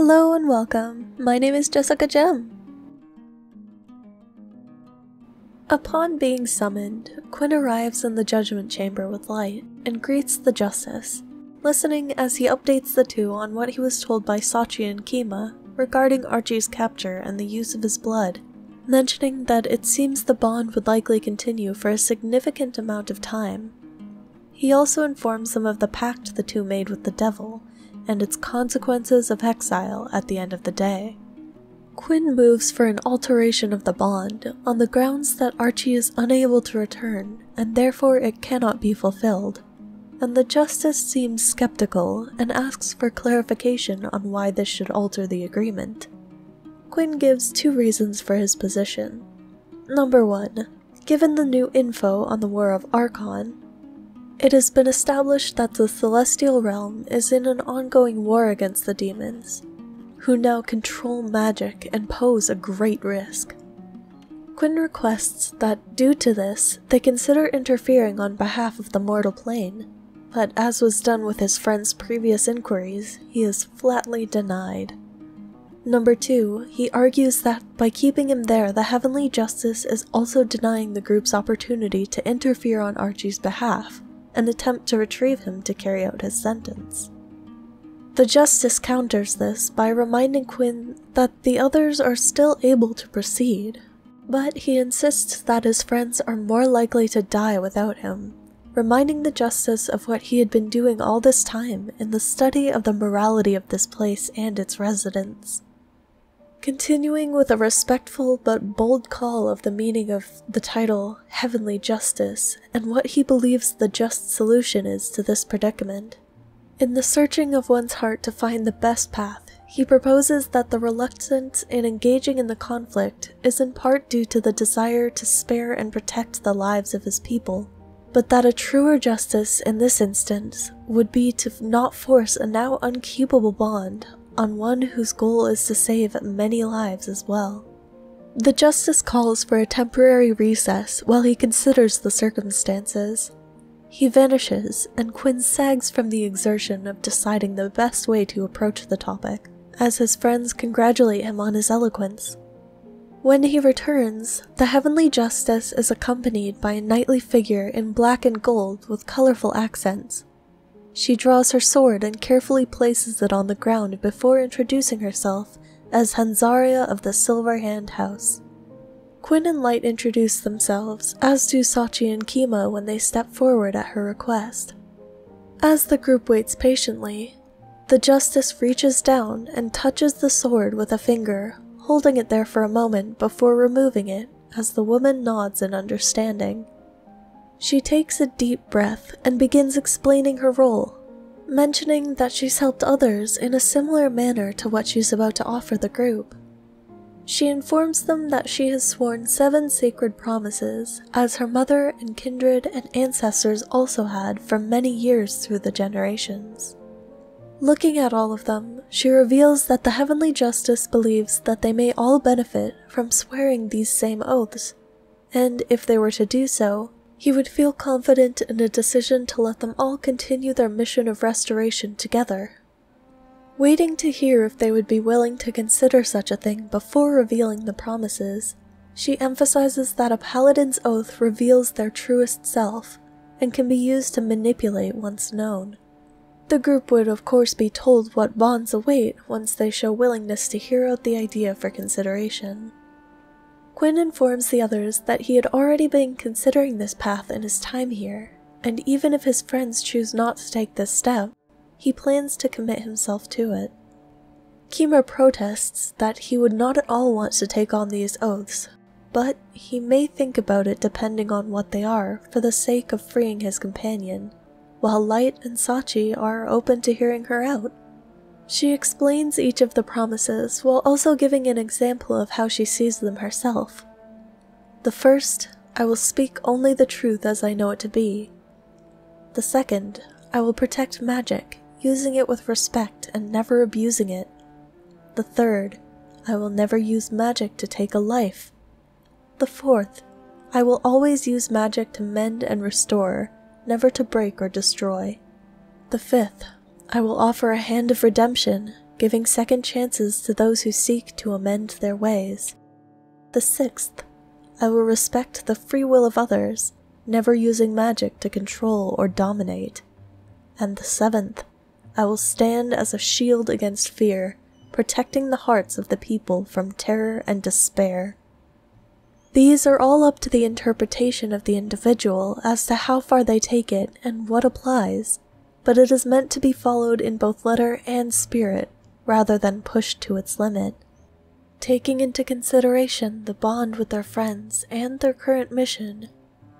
Hello and welcome. My name is Jessica Gem. Upon being summoned, Quinn arrives in the judgment chamber with Light and greets the Justice, listening as he updates the two on what he was told by Sachi and Kima regarding Archie's capture and the use of his blood, mentioning that it seems the bond would likely continue for a significant amount of time. He also informs them of the pact the two made with the devil, and its consequences of exile at the end of the day. Quinn moves for an alteration of the bond on the grounds that Archie is unable to return and therefore it cannot be fulfilled, and the Justice seems skeptical and asks for clarification on why this should alter the agreement. Quinn gives two reasons for his position. Number 1. Given the new info on the War of Archon, it has been established that the Celestial Realm is in an ongoing war against the demons, who now control magic and pose a great risk. Quinn requests that, due to this, they consider interfering on behalf of the mortal plane, but as was done with his friend's previous inquiries, he is flatly denied. Number 2, he argues that by keeping him there, the Heavenly Justice is also denying the group's opportunity to interfere on Archie's behalf, and attempt to retrieve him to carry out his sentence. The Justice counters this by reminding Quinn that the others are still able to proceed, but he insists that his friends are more likely to die without him, reminding the Justice of what he had been doing all this time in the study of the morality of this place and its residents. Continuing with a respectful but bold call of the meaning of the title Heavenly Justice and what he believes the just solution is to this predicament. In the searching of one's heart to find the best path, he proposes that the reluctance in engaging in the conflict is in part due to the desire to spare and protect the lives of his people, but that a truer justice in this instance would be to not force a now unkeepable bond on one whose goal is to save many lives as well. The Justice calls for a temporary recess while he considers the circumstances. He vanishes, and Quinn sags from the exertion of deciding the best way to approach the topic, as his friends congratulate him on his eloquence. When he returns, the Heavenly Justice is accompanied by a knightly figure in black and gold with colorful accents. She draws her sword and carefully places it on the ground before introducing herself as Hanzaria of the Silver Hand House. Quinn and Light introduce themselves, as do Sachi and Kima when they step forward at her request. As the group waits patiently, the Justice reaches down and touches the sword with a finger, holding it there for a moment before removing it as the woman nods in understanding. She takes a deep breath and begins explaining her role, mentioning that she's helped others in a similar manner to what she's about to offer the group. She informs them that she has sworn 7 sacred promises, as her mother and kindred and ancestors also had for many years through the generations. Looking at all of them, she reveals that the Heavenly Justice believes that they may all benefit from swearing these same oaths, and if they were to do so, he would feel confident in a decision to let them all continue their mission of restoration together. Waiting to hear if they would be willing to consider such a thing before revealing the promises, she emphasizes that a paladin's oath reveals their truest self and can be used to manipulate once known. The group would of course be told what bonds await once they show willingness to hear out the idea for consideration. Quinn informs the others that he had already been considering this path in his time here, and even if his friends choose not to take this step, he plans to commit himself to it. Kima protests that he would not at all want to take on these oaths, but he may think about it depending on what they are for the sake of freeing his companion, while Light and Sachi are open to hearing her out. She explains each of the promises while also giving an example of how she sees them herself. The first, I will speak only the truth as I know it to be. The second, I will protect magic, using it with respect and never abusing it. The third, I will never use magic to take a life. The fourth, I will always use magic to mend and restore, never to break or destroy. The fifth, I will offer a hand of redemption, giving second chances to those who seek to amend their ways. The 6th, I will respect the free will of others, never using magic to control or dominate. And the 7th, I will stand as a shield against fear, protecting the hearts of the people from terror and despair. These are all up to the interpretation of the individual as to how far they take it and what applies, but it is meant to be followed in both letter and spirit, rather than pushed to its limit. Taking into consideration the bond with their friends and their current mission,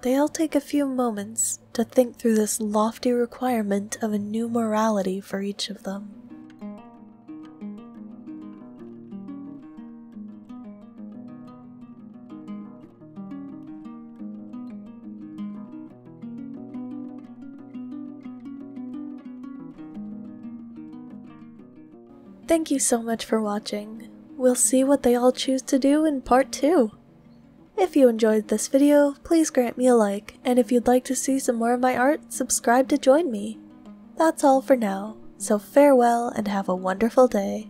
they all take a few moments to think through this lofty requirement of a new morality for each of them. Thank you so much for watching. We'll see what they all choose to do in part 2. If you enjoyed this video, please grant me a like, and if you'd like to see some more of my art, subscribe to join me. That's all for now, so farewell and have a wonderful day.